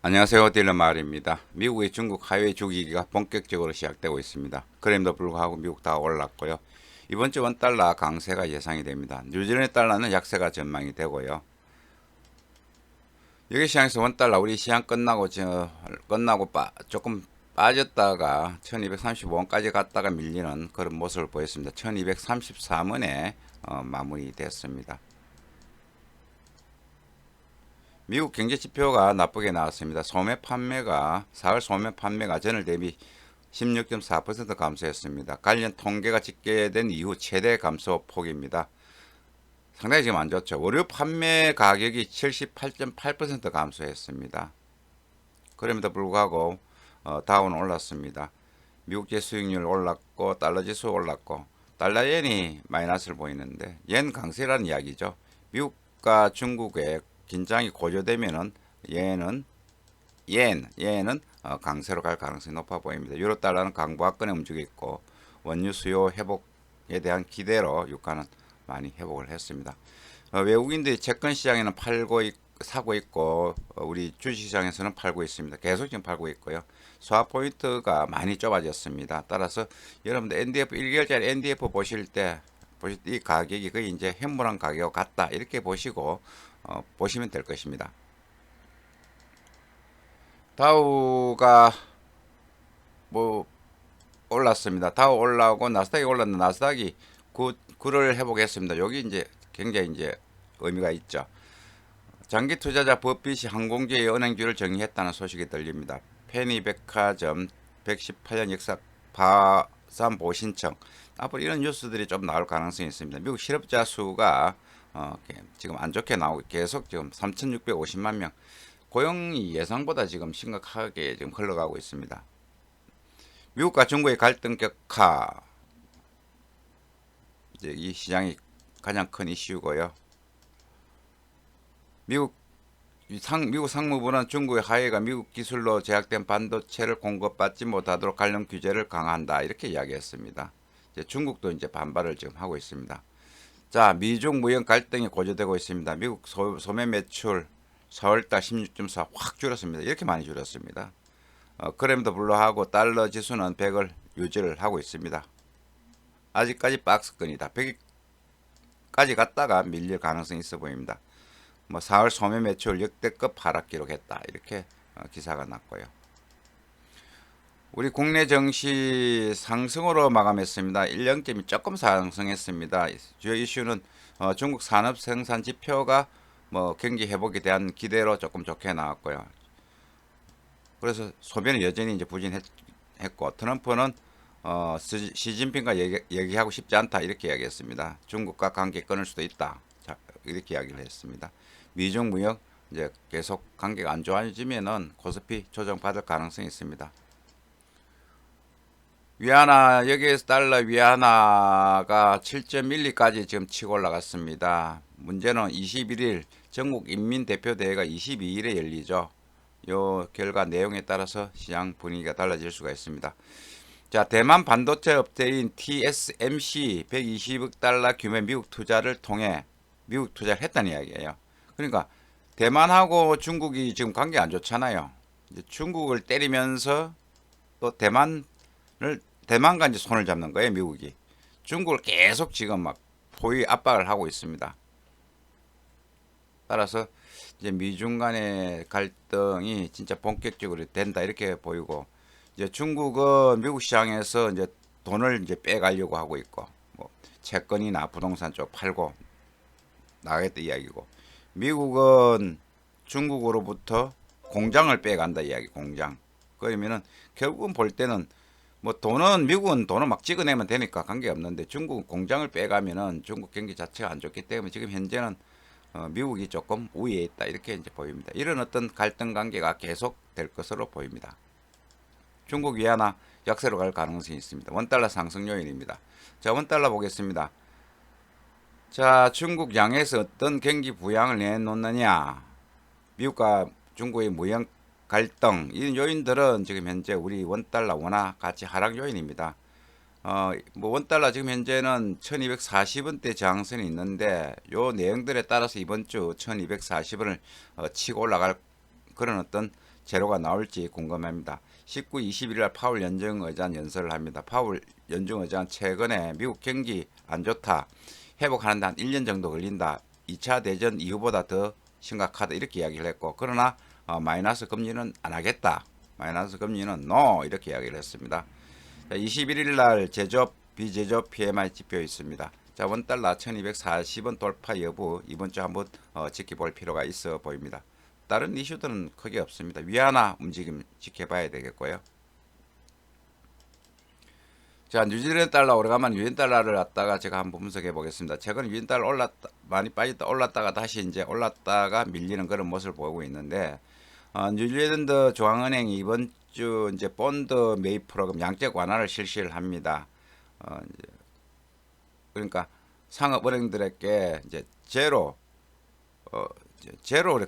안녕하세요. 딜러 마을입니다. 미국의 중국 하이웨이 주기기가 본격적으로 시작되고 있습니다. 그럼에도 불구하고 미국 다 올랐고요. 이번 주 원달러 강세가 예상이 됩니다. 뉴질랜드 달러는 약세가 전망이 되고요. 여기 시장에서 원달러 우리 시장 끝나고 조금 빠졌다가 1235원까지 갔다가 밀리는 그런 모습을 보였습니다. 1233원에 마무리됐습니다. 미국 경제 지표가 나쁘게 나왔습니다. 소매 판매가 4월 소매 판매가 전월 대비 16.4% 감소했습니다. 관련 통계가 집계된 이후 최대 감소 폭입니다. 상당히 지금 안 좋죠. 월요 판매 가격이 78.8% 감소했습니다. 그럼에도 불구하고 다우는 올랐습니다. 미국제 수익률 올랐고 달러 지수 올랐고 달러엔이 마이너스를 보이는데 옌 강세라는 이야기죠. 미국과 중국의 긴장이 고조되면은 얘는 강세로 갈 가능성이 높아 보입니다. 유로 달러는 강보합권에 움직이고 있고 원유 수요 회복에 대한 기대로 유가는 많이 회복을 했습니다. 외국인들이 채권 시장에는 사고 있고 우리 주식시장에서는 팔고 있습니다. 계속 지금 팔고 있고요. 스왑 포인트가 많이 좁아졌습니다. 따라서 여러분들 NDF 1개월짜리 NDF 보실 때 이 가격이 거의 이제 현물한 가격 같다 이렇게 보시고 보시면 될 것입니다. 다우가 뭐 올랐습니다. 다우 올라오고 나스닥이 올랐는데 나스닥이 구를 회복했습니다. 여기 이제 굉장히 이제 의미가 있죠. 장기 투자자 버핏이 항공주의 은행주를 정리했다는 소식이 들립니다. 페니백화점 118년 역사 파산보 신청. 앞으로 이런 뉴스들이 좀 나올 가능성이 있습니다. 미국 실업자 수가 지금 안 좋게 나오고 계속 지금 3,650만 명. 고용이 예상보다 지금 심각하게 지금 흘러가고 있습니다. 미국과 중국의 갈등 격화. 이제 이 시장이 가장 큰 이슈고요. 미국 상무부는 중국의 하해가 미국 기술로 제약된 반도체를 공급받지 못하도록 관련 규제를 강화한다 이렇게 이야기했습니다. 이제 중국도 이제 반발을 지금 하고 있습니다. 자, 미중 무역 갈등이 고조되고 있습니다. 미국 소매 매출 4월달 16.4 확 줄었습니다. 이렇게 많이 줄었습니다. 그럼에도 불구하고 달러 지수는 100을 유지를 하고 있습니다. 아직까지 박스권이다. 100까지 갔다가 밀릴 가능성이 있어 보입니다. 4월 소매 매출 역대급 하락 기록했다. 이렇게 기사가 났고요. 우리 국내 증시 상승으로 마감했습니다. 1년점이 조금 상승했습니다. 주요 이슈는 중국 산업 생산 지표가 경기 회복에 대한 기대로 조금 좋게 나왔고요. 그래서 소비는 여전히 이제 부진했고 트럼프는 시진핑과 얘기하고 싶지 않다 이렇게 이야기했습니다. 중국과 관계 끊을 수도 있다. 자, 이렇게 이야기를 했습니다. 미중 무역 이제 계속 관계가 안 좋아지면은 코스피 조정 받을 가능성이 있습니다. 위안화 여기에서 달러 위안화가 7.12까지 지금 치고 올라갔습니다. 문제는 21일 전국인민대표대회가 22일에 열리죠. 요 결과 내용에 따라서 시장 분위기가 달라질 수가 있습니다. 자, 대만 반도체 업체인 TSMC 120억 달러 규모의 미국 투자를 통해 미국 투자를 했다는 이야기예요. 그러니까 대만하고 중국이 지금 관계 안 좋잖아요. 이제 중국을 때리면서 또 대만과 이제 손을 잡는 거예요, 미국이. 중국을 계속 지금 막 포위 압박을 하고 있습니다. 따라서 이제 미중 간의 갈등이 진짜 본격적으로 된다 이렇게 보이고 이제 중국은 미국 시장에서 이제 돈을 이제 빼가려고 하고 있고 채권이나 부동산 쪽 팔고 나가겠다 이야기고 미국은 중국으로부터 공장을 빼간다 이야기 공장. 그러면은 결국은 볼 때는 돈은 미국은 돈을 막 찍어내면 되니까 관계가 없는데 중국은 공장을 빼가면은 중국 경기 자체가 안 좋기 때문에 지금 현재는 미국이 조금 우위에 있다 이렇게 이제 보입니다. 이런 어떤 갈등 관계가 계속 될 것으로 보입니다. 중국 위안화 약세로 갈 가능성이 있습니다. 원달러 상승 요인입니다. 자, 원달러 보겠습니다. 자, 중국 양에서 어떤 경기 부양을 내놓느냐, 미국과 중국의 무역 갈등, 이 요인들은 지금 현재 우리 원달러 원화 가치 하락 요인입니다. 원달러 지금 현재는 1240원대 저항선이 있는데 요 내용들에 따라서 이번 주 1240원을 치고 올라갈 그런 어떤 재료가 나올지 궁금합니다. 19, 21일 날 파월 연정의장 연설을 합니다. 파월 연정의장은 최근에 미국 경기 안 좋다, 회복하는데 한 1년 정도 걸린다, 2차 대전 이후보다 더 심각하다 이렇게 이야기를 했고, 그러나 마이너스 금리는 안 하겠다, 마이너스 금리는 NO 이렇게 이야기를 했습니다. 21일 날 제조업 비제조업 PMI 지표 있습니다. 자, 원달러 1240원 돌파 여부 이번 주 한번 지켜볼 필요가 있어 보입니다. 다른 이슈들은 크게 없습니다. 위안화 움직임 지켜봐야 되겠고요. 자, 뉴질랜드 달러 오래간만에 유엔 달러를 갖다가 제가 한번 분석해 보겠습니다. 최근 유엔 달러 많이 빠졌다 올랐다가 다시 이제 올랐다가 밀리는 그런 모습을 보이고 있는데, 뉴질랜드 중앙은행이 이번 주 이제 본드 매입 프로그램 양적 완화를 실시를 합니다. 이제 그러니까 상업은행들에게 이제 제로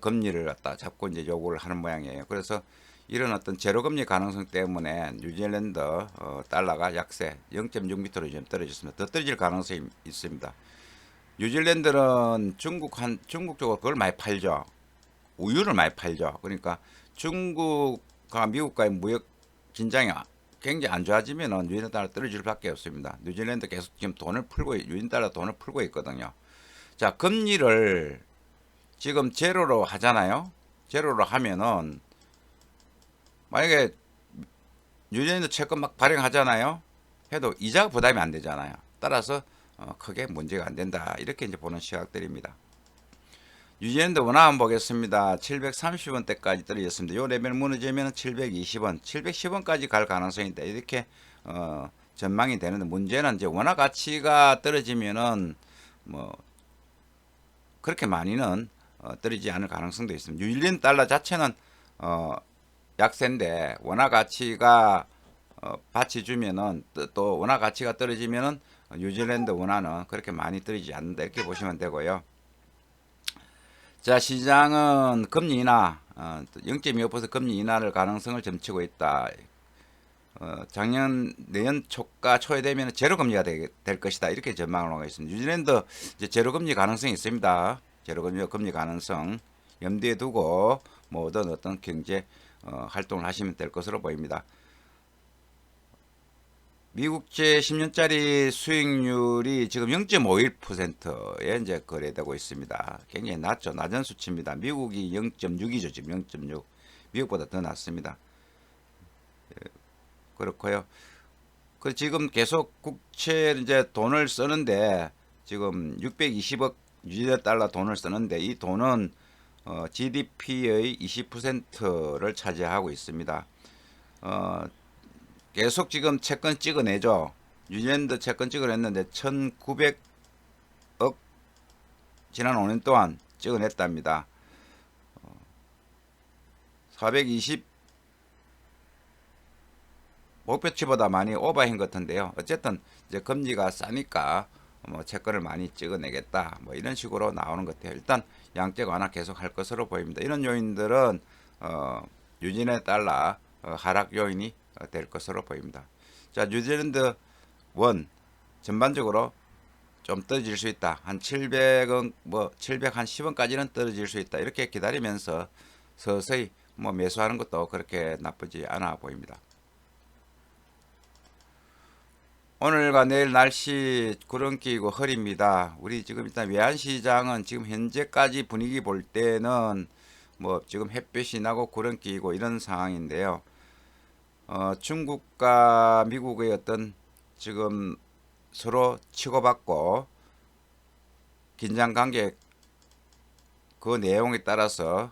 금리를 갖다 잡고 이제 요구를 하는 모양이에요. 그래서 이런 어떤 제로 금리 가능성 때문에 뉴질랜드 달러가 약세 0.6m로 좀 떨어졌습니다. 더 떨어질 가능성이 있습니다. 뉴질랜드는 중국 쪽으로 그걸 많이 팔죠. 우유를 많이 팔죠. 그러니까 중국과 미국과의 무역 긴장이 굉장히 안 좋아지면은 유엔 달러 떨어질 수밖에 없습니다. 뉴질랜드 계속 지금 유엔 달러 돈을 풀고 있거든요. 자, 금리를 지금 제로로 하잖아요. 제로로 하면은 만약에 뉴질랜드 채권 막 발행하잖아요. 해도 이자가 부담이 안 되잖아요. 따라서 크게 문제가 안 된다. 이렇게 이제 보는 시각들입니다. 뉴질랜드 원화 한번 보겠습니다. 730원대까지 떨어졌습니다. 요 레벨 무너지면 720원, 710원까지 갈 가능성이 있다. 이렇게 전망이 되는데, 문제는 이제 원화 가치가 떨어지면은 뭐 그렇게 많이는 떨어지지 않을 가능성도 있습니다. 뉴질랜드 달러 자체는 약세인데 원화 가치가 받쳐주면은 또 원화 가치가 떨어지면은 뉴질랜드 원화는 그렇게 많이 떨어지지 않는다, 이렇게 보시면 되고요. 자, 시장은 금리 인하 0.25% 금리 인하를 가능성을 점치고 있다. 내년 초에 되면 제로 금리가 될 것이다, 이렇게 전망을 하고 있습니다. 뉴질랜드 이제 제로 금리 가능성이 있습니다. 제로 금리 가능성 염두에 두고 모든 어떤 경제 활동을 하시면 될 것으로 보입니다. 미국제 10년짜리 수익률이 지금 0.51%에 이제 거래되고 있습니다. 굉장히 낮죠. 낮은 수치입니다. 미국이 0.6이죠. 지금 0.6. 미국보다 더 낮습니다. 그렇고요. 그 지금 계속 국채 이제 돈을 쓰는데 지금 620억 뉴질랜드 달러 돈을 쓰는데, 이 돈은 GDP의 20%를 차지하고 있습니다. 계속 지금 채권 찍어내죠. 뉴질랜드 채권 찍어냈는데 1900억 지난 5년 동안 찍어냈답니다. 420 목표치보다 많이 오버한 것 같은데요. 어쨌든 이제 금리가 싸니까 뭐 채권을 많이 찍어내겠다, 뭐 이런 식으로 나오는 것 같아요. 일단 양적 완화 계속 할 것으로 보입니다. 이런 요인들은 뉴질랜드 달러 하락 요인이 될 것으로 보입니다. 자, 뉴질랜드 원 전반적으로 좀 떨어질 수 있다. 한 700원, 뭐 710원까지는 떨어질 수 있다. 이렇게 기다리면서 서서히 뭐 매수하는 것도 그렇게 나쁘지 않아 보입니다. 오늘과 내일 날씨 구름 끼고 흐립니다. 우리 지금 일단 외환시장은 지금 현재까지 분위기 볼 때는 뭐 지금 햇볕이 나고 구름 끼고 이런 상황인데요. 중국과 미국의 어떤 지금 서로 치고받고 긴장 관계 그 내용에 따라서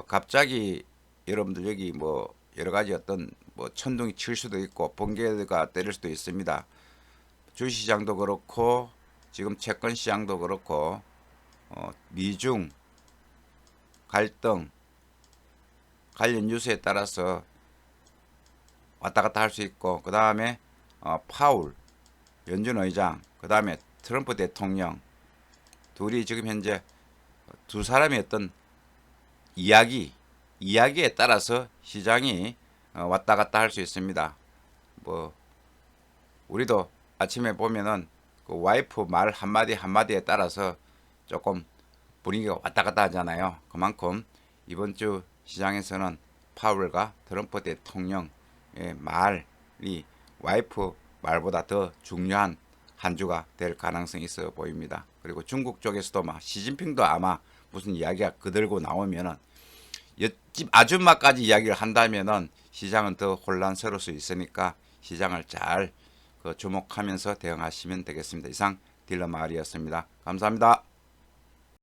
갑자기 여러분들 여기 뭐 여러 가지 어떤 뭐 천둥이 칠 수도 있고 번개가 때릴 수도 있습니다. 주시장도 그렇고 지금 채권 시장도 그렇고 미중 갈등 관련 뉴스에 따라서 왔다 갔다 할 수 있고, 그 다음에 파울 연준 의장, 그 다음에 트럼프 대통령 둘이 지금 현재 두 사람의 어떤 이야기에 따라서 시장이 왔다 갔다 할 수 있습니다. 뭐 우리도 아침에 보면은 그 와이프 말 한마디에 따라서 조금 분위기가 왔다 갔다 하잖아요. 그만큼 이번 주 시장에서는 파월과 트럼프 대통령의 말이 와이프 말보다 더 중요한 한 주가 될 가능성이 있어 보입니다. 그리고 중국 쪽에서도 시진핑도 아마 무슨 이야기가 그들고 나오면은 옆집 아줌마까지 이야기를 한다면은 시장은 더 혼란스러울 수 있으니까 시장을 잘 주목하면서 대응하시면 되겠습니다. 이상 딜러 마을이었습니다. 감사합니다.